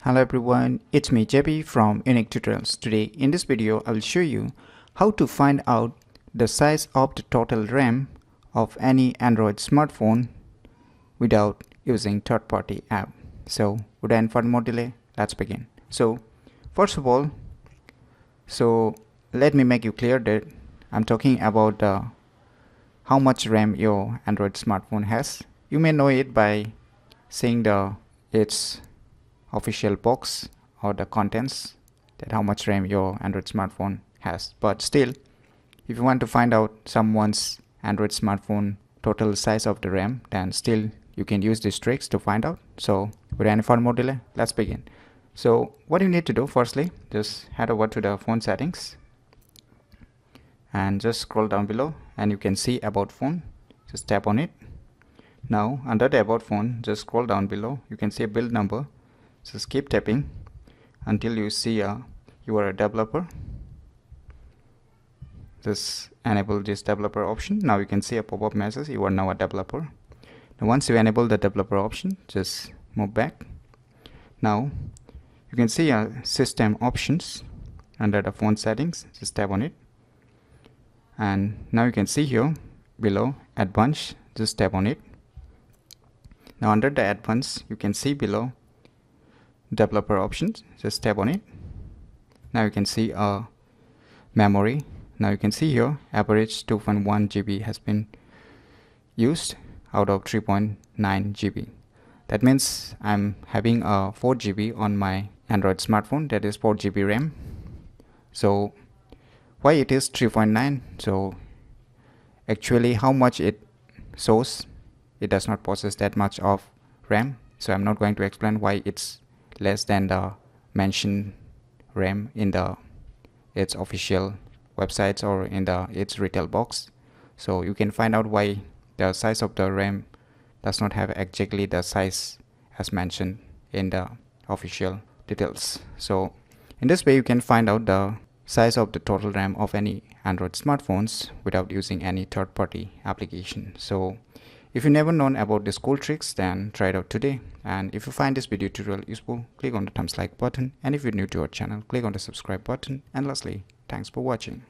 Hello everyone, it's me JB from UniqueTutorials. Today in this video I will show you how to find out the size of the total RAM of any Android smartphone without using third-party app. So without any further more delay, let's begin. So first of all, let me make you clear that I'm talking about how much RAM your Android smartphone has. You may know it by seeing its official box or the contents, that how much RAM your Android smartphone has. But still, if you want to find out someone's Android smartphone total size of the RAM, then still you can use these tricks to find out. So without any further more delay, let's begin. So what you need to do, firstly, just head over to the phone settings and just scroll down below and you can see about phone. Just tap on it. Now under the about phone, just scroll down below. You can see a build number. Just keep tapping until you see you are a developer. Just enable this developer option. Now you can see a pop-up message, you are now a developer. Now once you enable the developer option, just move back. Now you can see system options under the phone settings. Just tap on it, and now you can see here below advanced. Just tap on it. Now under the advanced, you can see below developer options. Just tap on it. Now you can see memory. Now you can see here average 2.1 GB has been used out of 3.9 GB. That means I'm having 4 GB on my Android smartphone, that is 4 GB RAM. So why it is 3.9? So actually how much it shows, it does not possess that much of RAM. So I'm not going to explain why it's less than the mentioned RAM in its official websites or in its retail box. So you can find out why the size of the RAM does not have exactly the size as mentioned in the official details. So in this way you can find out the size of the total RAM of any Android smartphones without using any third-party application. So if you never known about these cool tricks, then try it out today. And if you find this video tutorial useful, click on the thumbs like button, and if you're new to our channel, click on the subscribe button. And lastly, thanks for watching.